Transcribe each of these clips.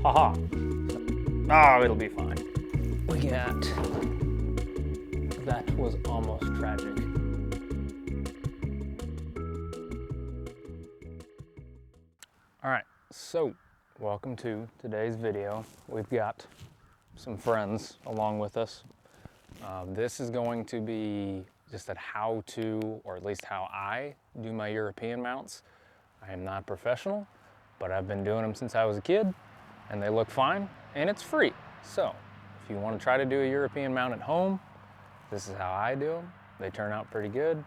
Haha. Oh, it'll be fine. We got, that was almost tragic. All right, so welcome to today's video. We've got some friends along with us. This is going to be just a how-to, or at least how I do my European mounts. I am not professional, but I've been doing them since I was a kid, and they look fine, and it's free. So if you want to try to do a European mount at home, this is how I do them. They turn out pretty good.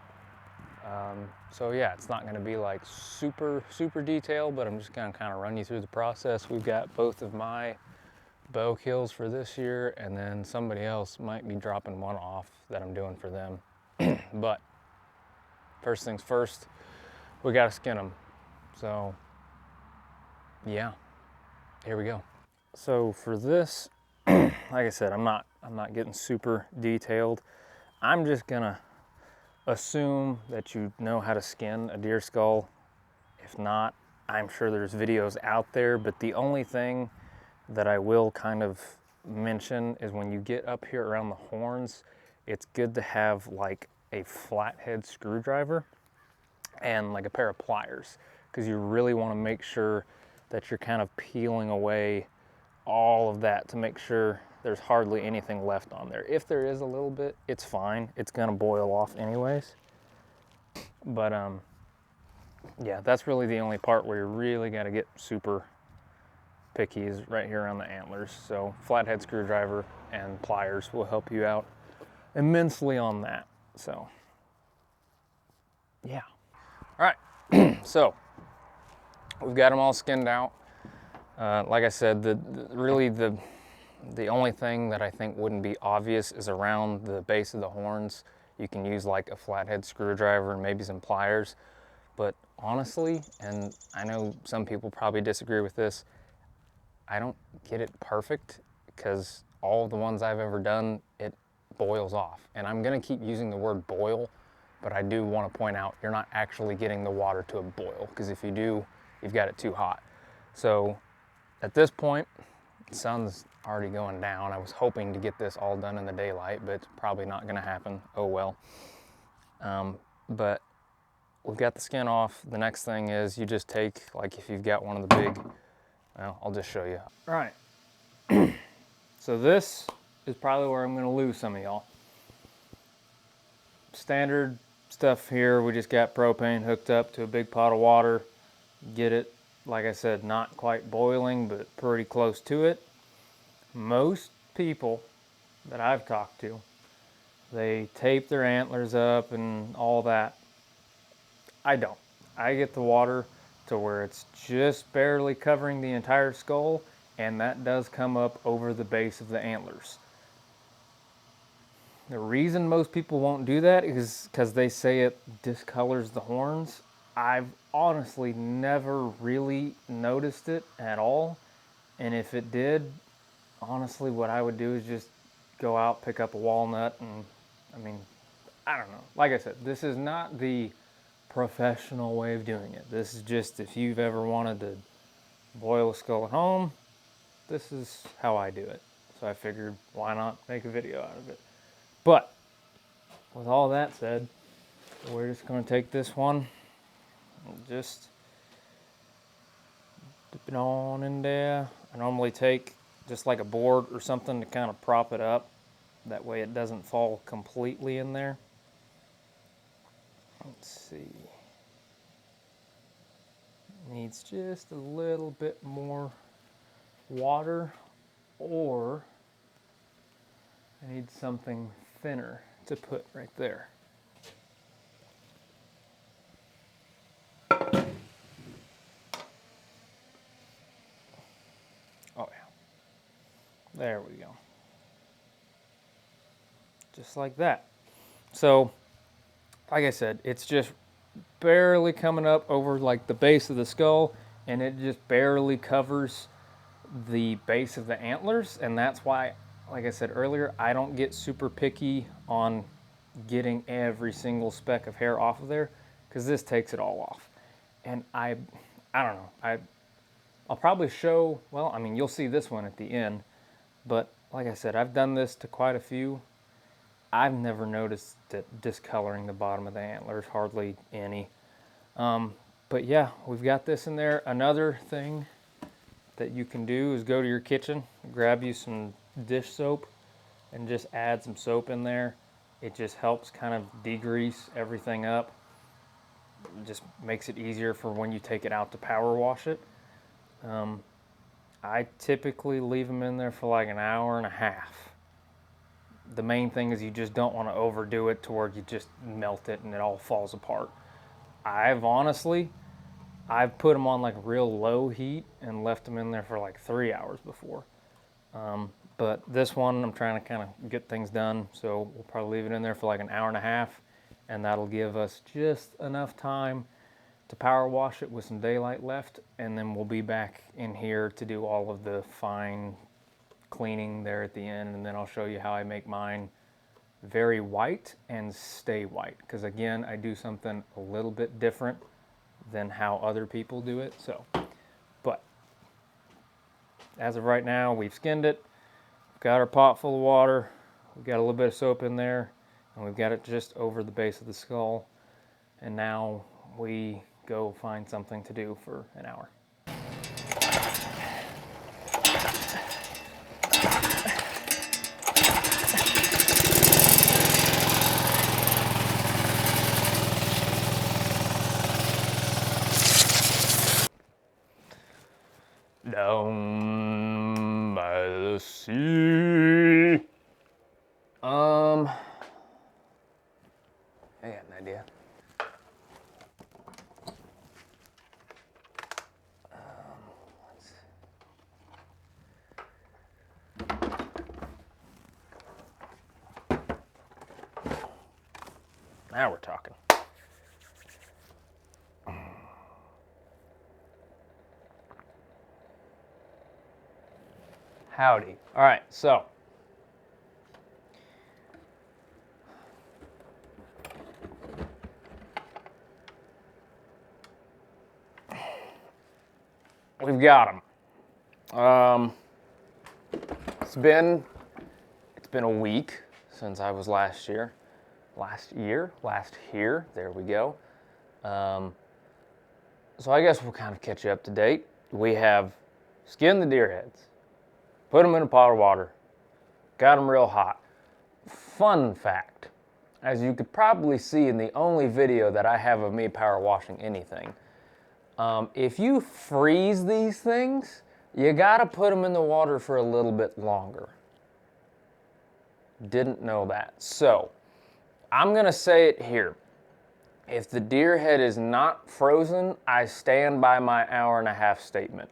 So yeah, it's not going to be like super detailed, but I'm just going to kind of run you through the process. We've got both of my bow kills for this year, and then somebody else might be dropping one off that I'm doing for them. But first things first, we got to skin them. So yeah, here we go. So for this, like I said, I'm not getting super detailed. I'm just gonna assume that you know how to skin a deer skull. If not, I'm sure there's videos out there, but the only thing that I will kind of mention is when you get up here around the horns, it's good to have like a flathead screwdriver and like a pair of pliers, because you really want to make sure that you're kind of peeling away all of that to make sure there's hardly anything left on there. If there is a little bit, it's fine. It's gonna boil off anyways. But yeah, that's really the only part where you really got to get super picky, is right here on the antlers. So flathead screwdriver and pliers will help you out immensely on that. So yeah. All right, so we've got them all skinned out. Like I said, really the only thing that I think wouldn't be obvious is around the base of the horns. You can use like a flathead screwdriver and maybe some pliers. But honestly, and I know some people probably disagree with this, I don't get it perfect, because all of the ones I've ever done, it boils off. And I'm gonna keep using the word boil, but I do want to point out you're not actually getting the water to a boil, because if you do, you've got it too hot. So at this point, the sun's already going down. I was hoping to get this all done in the daylight, but it's probably not gonna happen. Oh well. But we've got the skin off. The next thing is you just take, like if you've got one of the big, well, I'll just show you. All right. So this is probably where I'm gonna lose some of y'all. Standard stuff here. We just got propane hooked up to a big pot of water. Get it, like I said, not quite boiling, but pretty close to it. Most people that I've talked to, they tape their antlers up and all that. I don't. I get the water to where it's just barely covering the entire skull, and that does come up over the base of the antlers. The reason most people won't do that is because they say it discolors the horns. I've honestly never really noticed it at all, and if it did, honestly what I would do is just go out, pick up a walnut, and I mean, I don't know. Like I said, this is not the professional way of doing it. This is just, if you've ever wanted to boil a skull at home, this is how I do it. So I figured, why not make a video out of it? But with all that said, we're just going to take this one and just dip it on in there. I normally take just like a board or something to kind of prop it up. That way it doesn't fall completely in there. Let's see. Needs just a little bit more water, or I need something thinner to put right there. Oh yeah. There we go. Just like that. So, like I said, it's just barely coming up over like the base of the skull, and it just barely covers the base of the antlers, and that's why, like I said earlier, I don't get super picky on getting every single speck of hair off of there, because this takes it all off. And I don't know, I'll probably show, well, I mean, you'll see this one at the end, but like I said, I've done this to quite a few. I've never noticed it discoloring the bottom of the antlers, hardly any. But yeah, we've got this in there. Another thing that you can do is go to your kitchen, grab you some dish soap, and just add some soap in there. It just helps kind of degrease everything up. It just makes it easier for when you take it out to power wash it. I typically leave them in there for like an hour and a half. The main thing is you just don't want to overdo it to where you just melt it and it all falls apart. I've put them on like real low heat and left them in there for like 3 hours before. But this one, I'm trying to kind of get things done, so we'll probably leave it in there for like an hour and a half, and that'll give us just enough time to power wash it with some daylight left, and then we'll be back in here to do all of the fine cleaning there at the end, and then I'll show you how I make mine very white and stay white, because again, I do something a little bit different than how other people do it. So, but as of right now, we've skinned it, we've got our pot full of water, we've got a little bit of soap in there, and we've got it just over the base of the skull, and now we go find something to do for an hour. Down by the sea. I got an idea. Now we're talking. Howdy. All right, so we've got them. It's been a week since I was last here. There we go. So I guess we'll kind of catch you up to date. We have skinned the deer heads, put them in a pot of water, got them real hot. Fun fact, as you could probably see in the only video that I have of me power washing anything, if you freeze these things, you gotta put them in the water for a little bit longer. Didn't know that. So, I'm gonna say it here. If the deer head is not frozen, I stand by my hour and a half statement.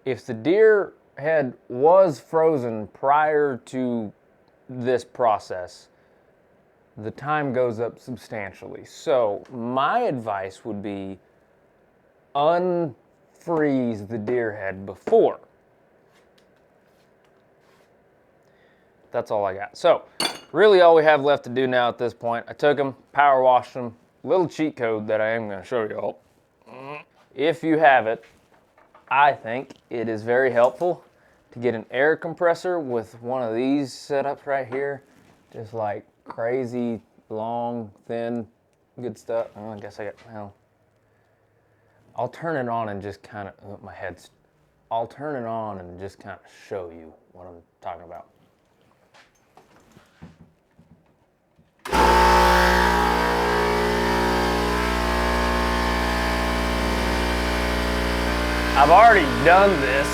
If the deer head was frozen prior to this process, the time goes up substantially. So my advice would be unfreeze the deer head before. That's all I got. So really all we have left to do now at this point, I took them, power washed them, little cheat code that I am going to show you all. If you have it, I think it is very helpful to get an air compressor with one of these setups right here. Just like crazy, long, thin, good stuff. Oh, I guess I got, well, I'll turn it on and just kind of, I'll turn it on and just kind of show you what I'm talking about. I've already done this,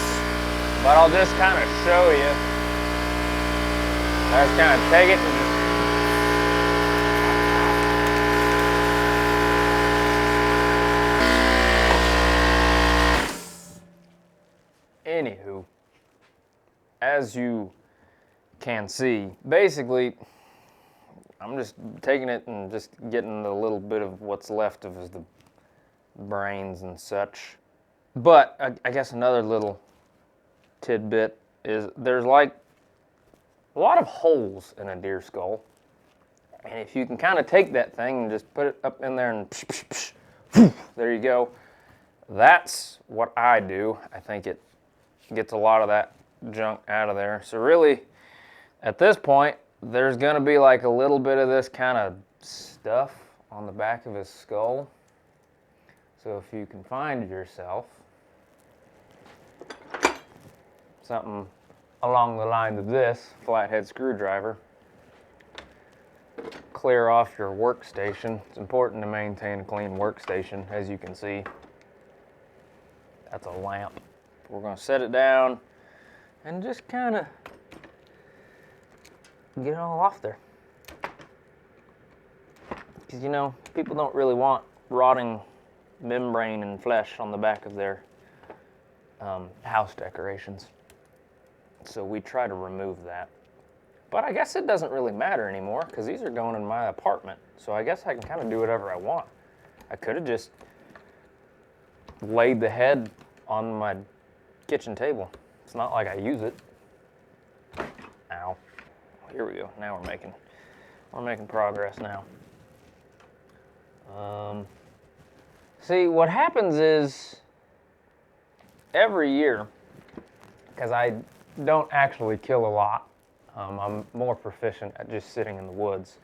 but I'll just kind of show you. I just kind of take it and anywho, as you can see, basically, I'm just taking it and just getting a little bit of what's left of the brains and such. But I guess another little tidbit is there's like a lot of holes in a deer skull. And if you can kind of take that thing and just put it up in there and there you go. that's what I do. I think it gets a lot of that junk out of there. So really, at this point, there's gonna be like a little bit of this kind of stuff on the back of his skull. So if you can find yourself something along the lines of this flathead screwdriver, clear off your workstation. It's important to maintain a clean workstation, as you can see. That's a lamp. We're gonna set it down and just kind of get it all off there. Because, you know, people don't really want rotting membrane and flesh on the back of their house decorations. So we try to remove that. But I guess it doesn't really matter anymore because these are going in my apartment. So I guess I can kind of do whatever I want. I could have just laid the head on my kitchen table. It's not like I use it. Ow. Here we go. Now we're making progress now. See, what happens is every year, because I don't actually kill a lot, I'm more proficient at just sitting in the woods,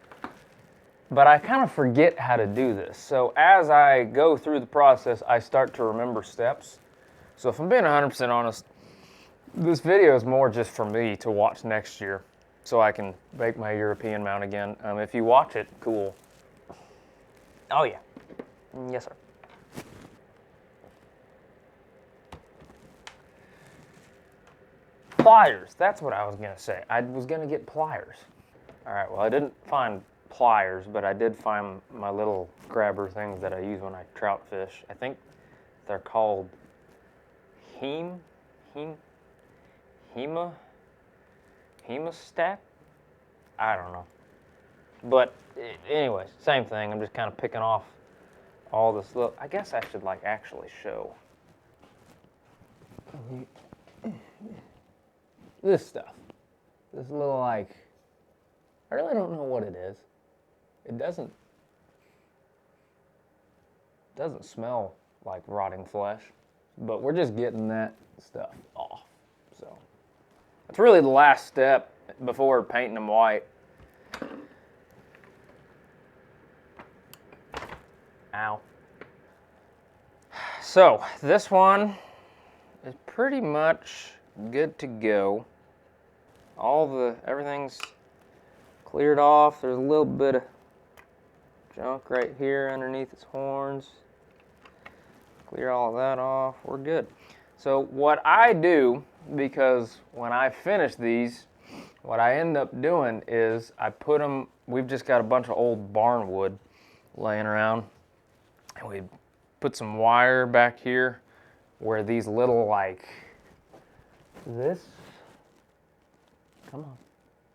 but I kind of forget how to do this. So as I go through the process, I start to remember steps. So if I'm being 100% honest, this video is more just for me to watch next year so I can make my European mount again. If you watch it, cool. Oh yeah. Yes, sir. Pliers, that's what I was gonna say. I was gonna get pliers. All right, well, I didn't find pliers, but I did find my little grabber things that I use when I trout fish. I think they're called hemostat? I don't know. But anyways, same thing. I'm just kind of picking off all this little, I guess I should like actually show this stuff. This little like, I really don't know what it is. It doesn't smell like rotting flesh, but we're just getting that stuff off. So it's really the last step before painting them white. Ow. So this one is pretty much good to go. Everything's cleared off. There's a little bit of junk right here underneath its horns. Clear all of that off. We're good. So what I do, because when I finish these, what I end up doing is I put them, we've just got a bunch of old barn wood laying around, and we put some wire back here where these little like this, come on,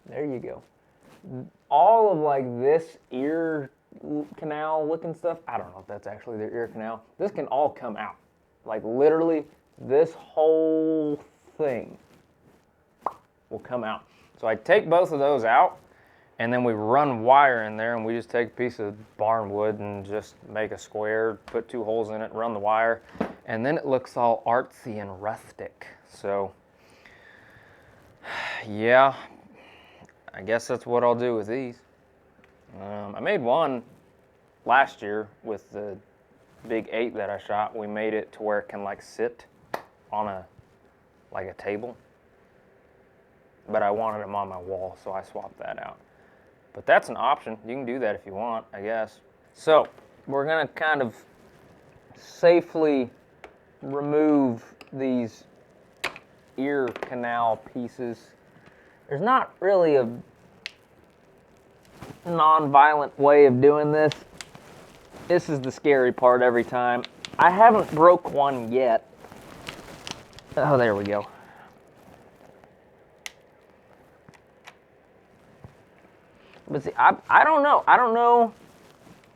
there you go. All of like this ear canal looking stuff, I don't know if that's actually their ear canal. This can all come out. Like literally this whole thing will come out. So I take both of those out, and then we run wire in there, and we just take a piece of barn wood and just make a square, put 2 holes in it, run the wire, and then it looks all artsy and rustic. So yeah, I guess that's what I'll do with these. I made one last year with the big 8 that I shot. We made it to where it can like sit on a table, but I wanted them on my wall, so I swapped that out. But that's an option. You can do that if you want, I guess. So we're gonna kind of safely remove these ear canal pieces. There's not really a non-violent way of doing this. This is the scary part every time. I haven't broke one yet. Oh, there we go. But see, I don't know. I don't know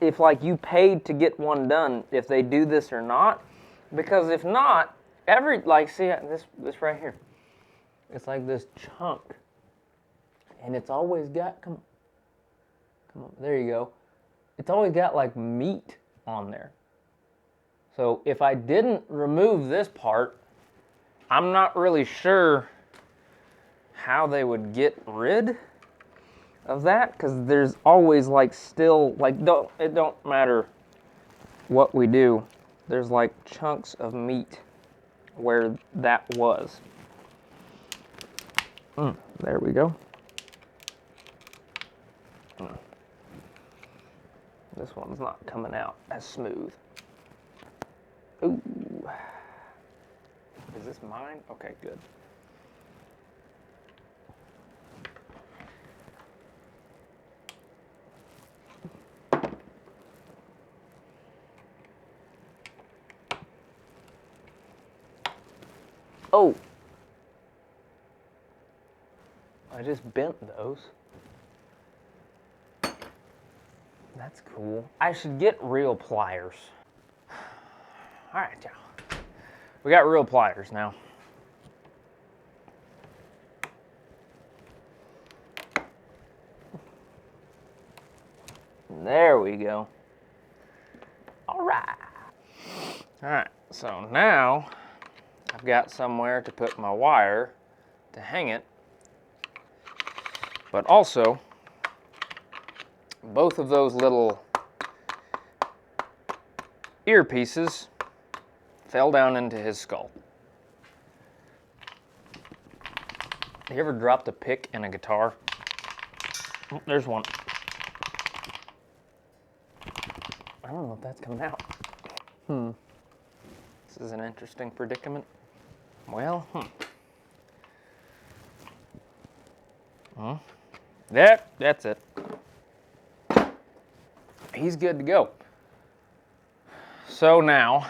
if like you paid to get one done, if they do this or not. Because if not, see this right here. It's like this chunk. And it's always got, come on, there you go. It's always got like meat on there. So if I didn't remove this part, I'm not really sure how they would get rid of that, because there's always like still, like, it don't matter what we do, there's like chunks of meat where that was. There we go. This one's not coming out as smooth. Ooh. Is this mine? Okay, good. Oh! I just bent those. That's cool. I should get real pliers. All right, y'all. We got real pliers now. There we go. All right. All right, so now I've got somewhere to put my wire to hang it, but also both of those little earpieces fell down into his skull. You ever dropped a pick in a guitar? Oh, there's one. I don't know if that's coming out. This is an interesting predicament. Well, that's it. He's good to go. So now,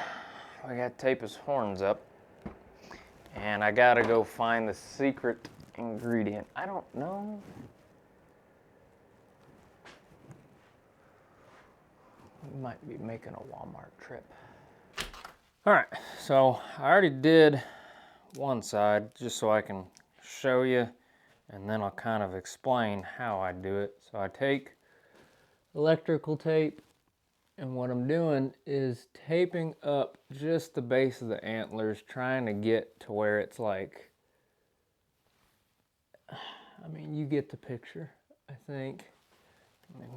I got to tape his horns up, and I gotta go find the secret ingredient. I don't know. We might be making a Walmart trip. All right, so I already did one side just so I can show you, and then I'll kind of explain how I do it. So I take electrical tape, and what I'm doing is taping up just the base of the antlers, trying to get to where it's like, I mean, you get the picture, I think.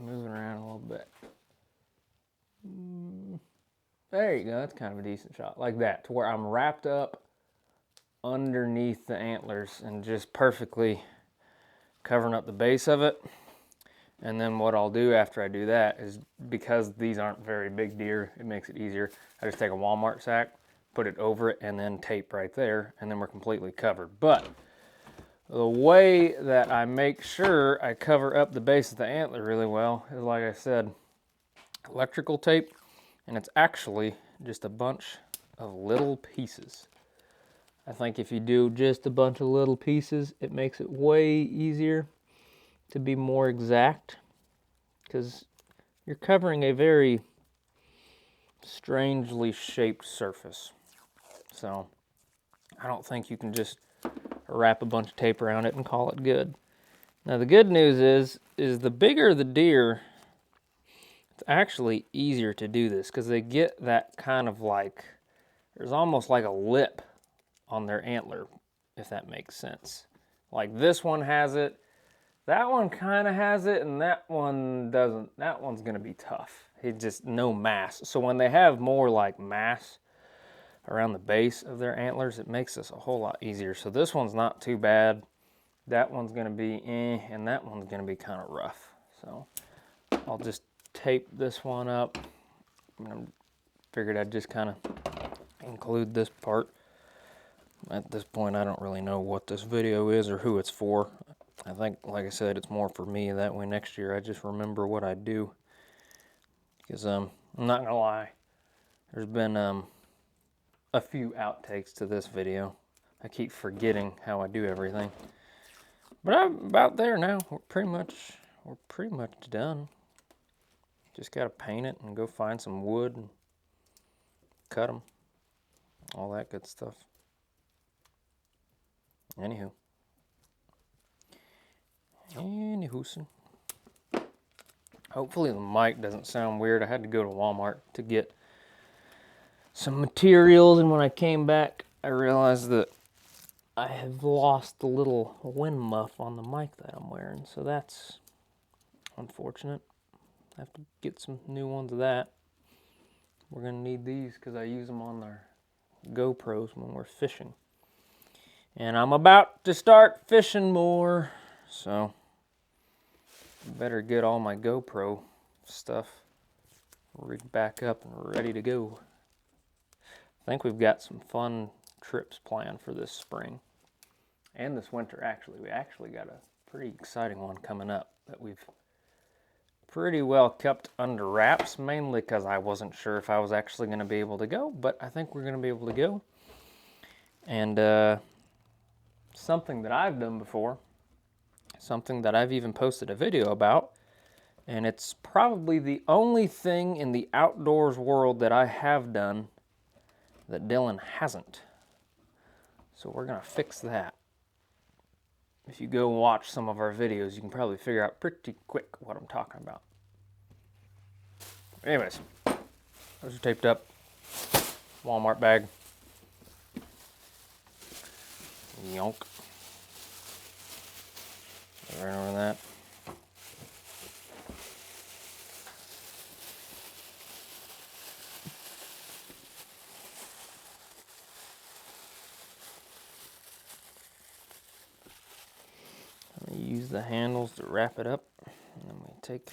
Moving around a little bit. There you go, that's kind of a decent shot. Like that, to where I'm wrapped up underneath the antlers and just perfectly covering up the base of it. And then what I'll do after I do that is, because these aren't very big deer, it makes it easier. I just take a Walmart sack, put it over it, and then tape right there, and then we're completely covered. But the way that I make sure I cover up the base of the antler really well is, like I said, electrical tape, and it's actually just a bunch of little pieces. I think if you do just a bunch of little pieces, it makes it way easier to be more exact, because you're covering a very strangely shaped surface. So I don't think you can just wrap a bunch of tape around it and call it good. Now the good news is the bigger the deer, it's actually easier to do this, because they get that kind of like, there's almost like a lip on their antler, if that makes sense. Like this one has it, that one kind of has it, and that one doesn't. That one's gonna be tough. It's just no mass. So when they have more like mass around the base of their antlers, it makes this a whole lot easier. So this one's not too bad. That one's gonna be and that one's gonna be kind of rough. So I'll just tape this one up. I figured I'd just kind of include this part. At this point, I don't really know what this video is or who it's for. I think, like I said, it's more for me. That way next year I just remember what I do. Because I'm not gonna lie, there's been a few outtakes to this video. I keep forgetting how I do everything. But I'm about there now. We're pretty much done. Just gotta paint it and go find some wood and cut them. All that good stuff. Anywho. Hopefully the mic doesn't sound weird. I had to go to Walmart to get some materials, and when I came back, I realized that I have lost the little wind muff on the mic that I'm wearing, so that's unfortunate. I have to get some new ones of that. We're gonna need these because I use them on our GoPros when we're fishing. And I'm about to start fishing more, so I better get all my GoPro stuff rigged back up and ready to go. I think we've got some fun trips planned for this spring and this winter. Actually, we actually got a pretty exciting one coming up that we've pretty well kept under wraps, mainly because I wasn't sure if I was actually going to be able to go, but I think we're going to be able to go. And something that I've done before, something that I've even posted a video about, and it's probably the only thing in the outdoors world that I have done that Dylan hasn't. So we're going to fix that. If you go watch some of our videos, you can probably figure out pretty quick what I'm talking about. Anyways, those are taped up. Walmart bag. Yonk. Right over that. I'm going to use the handles to wrap it up. And then we take...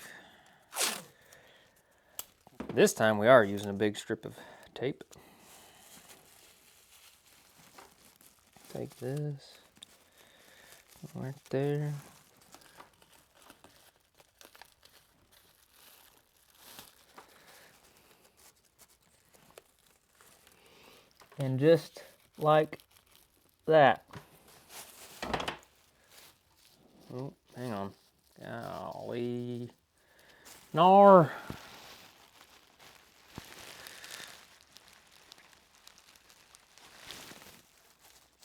This time we are using a big strip of tape. Take this right there. And just like that. Oh, hang on. Golly. Nar.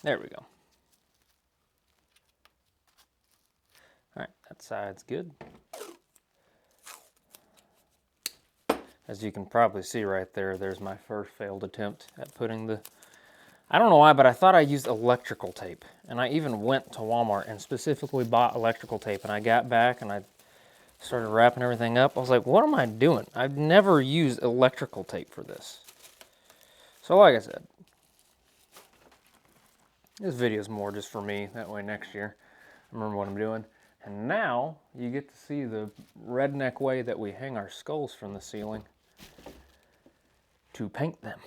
There we go. All right, that side's good. As you can probably see right there, there's my first failed attempt at putting the... I don't know why, but I thought I used electrical tape. And I even went to Walmart and specifically bought electrical tape. And I got back and I started wrapping everything up. I was like, what am I doing? I've never used electrical tape for this. So like I said, this video is more just for me. That way next year, I remember what I'm doing. And now you get to see the redneck way that we hang our skulls from the ceiling to paint them.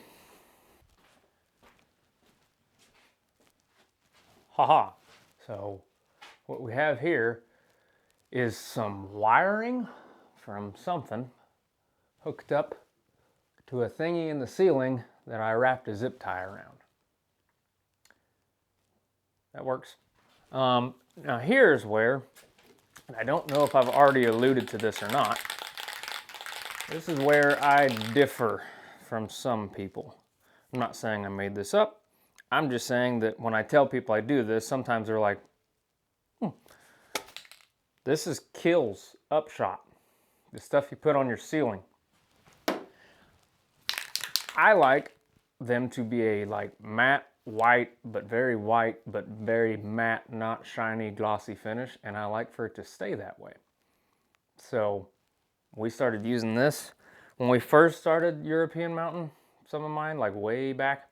Haha. So what we have here is some wiring from something hooked up to a thingy in the ceiling that I wrapped a zip tie around. That works. Now here's where, and I don't know if I've already alluded to this or not, this is where I differ from some people. I'm not saying I made this up. I'm just saying that when I tell people I do this, sometimes they're like, this is Kills Upshot, the stuff you put on your ceiling. I like them to be a matte white, but very matte, not shiny, glossy finish, and I like for it to stay that way. So we started using this when we first started European mounting some of mine, like way back.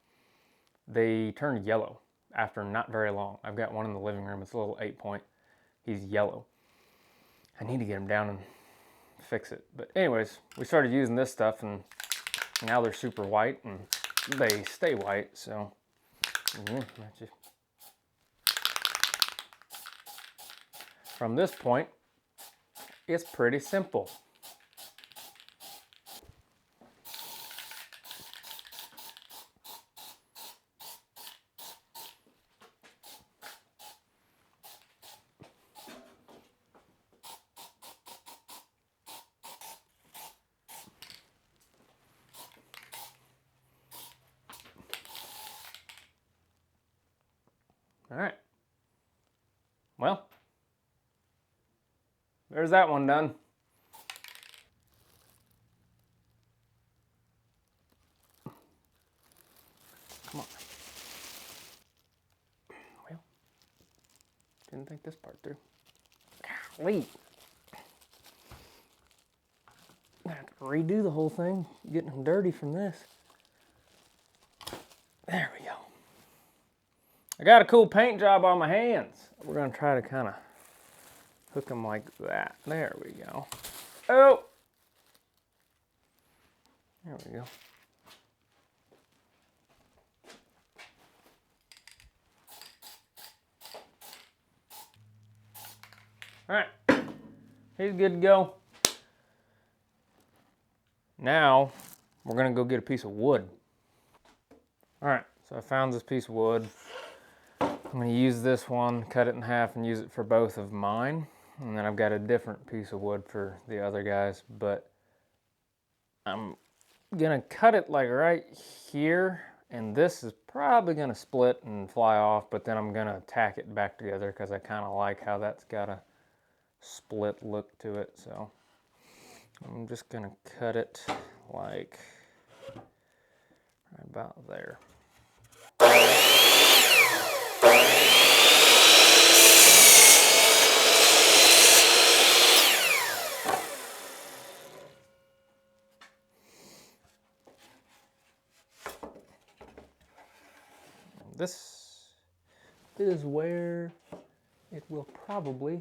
They turned yellow after not very long. I've got one in the living room. It's a little 8-point. He's yellow. I need to get him down and fix it. But anyways, we started using this stuff, and now they're super white, and they stay white, so... From this point, it's pretty simple. All right. Well, there's that one done. Didn't think this part through. Golly. I have to redo the whole thing, getting dirty from this. There we go. I got a cool paint job on my hands. We're gonna try to kind of hook them like that. There we go. Oh! There we go. All right, he's good to go. Now, we're gonna go get a piece of wood. All right, so I found this piece of wood. I'm gonna use this one, cut it in half and use it for both of mine. And then I've got a different piece of wood for the other guys, but I'm gonna cut it like right here. And this is probably gonna split and fly off, but then I'm gonna tack it back together because I kind of like how that's got a split look to it. So I'm just gonna cut it like right about there. This is where it will probably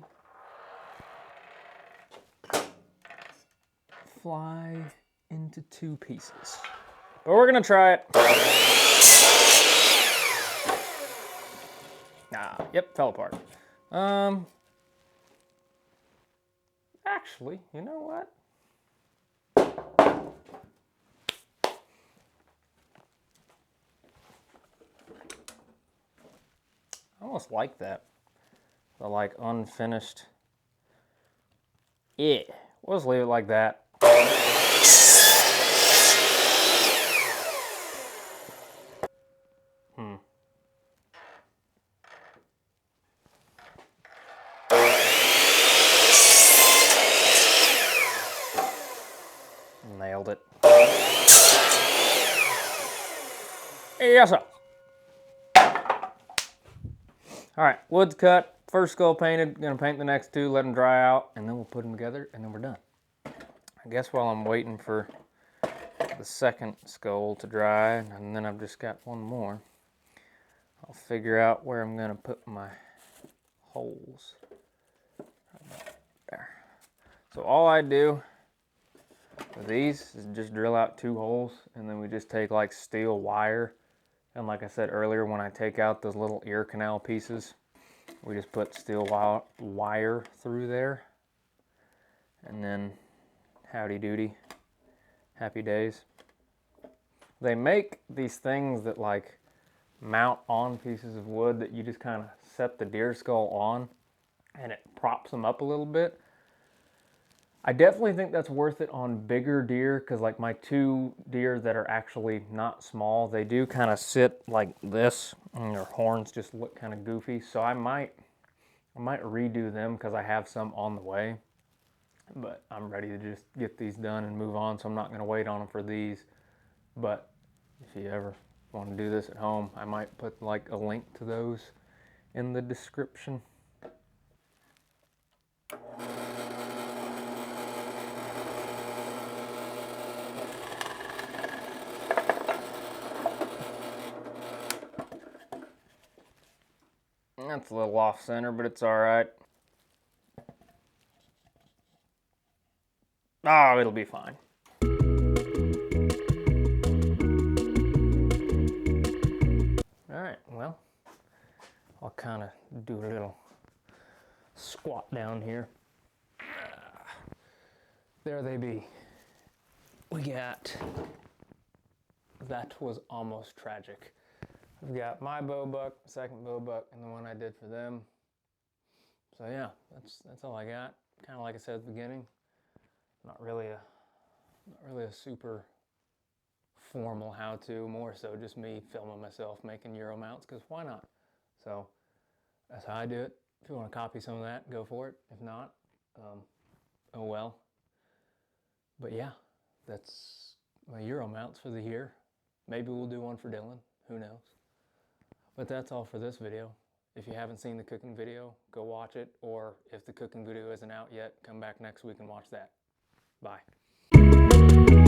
fly into two pieces. But we're gonna try it. Yep, fell apart. Actually, you know what? I almost like that. The like unfinished. Yeah, we'll just leave it like that. Nailed it. Yes, sir. All right, wood's cut, first skull painted, gonna paint the next two, let them dry out, and then we'll put them together, and then we're done. I guess while I'm waiting for the second skull to dry, and then I've just got one more, I'll figure out where I'm gonna put my holes. There. So all I do with these is just drill out 2 holes, and then we just take like steel wire. And like I said earlier, when I take out those little ear canal pieces, we just put steel wire through there. And then howdy doody, happy days. They make these things that like mount on pieces of wood that you just kind of set the deer skull on and it props them up a little bit. I definitely think that's worth it on bigger deer because like my 2 deer that are actually not small, they do kind of sit like this and their horns just look kind of goofy. So I might redo them because I have some on the way. But I'm ready to just get these done and move on, so I'm not going to wait on them for these. But if you ever want to do this at home, I might put like a link to those in the description. That's a little off center, but it's all right. Oh, it'll be fine. All right, well, I'll kind of do a little squat down here. There they be. We got, that was almost tragic. I've got my bow buck, second bow buck, and the one I did for them. So yeah, that's all I got. Kind of like I said at the beginning, not really a super formal how-to, more so just me filming myself making Euro mounts, because why not? So that's how I do it. If you want to copy some of that, go for it. If not, oh well. But yeah, that's my Euro mounts for the year. Maybe we'll do one for Dylan, who knows. But that's all for this video. If you haven't seen the cooking video, go watch it. Or if the cooking video isn't out yet, come back next week and watch that. Bye.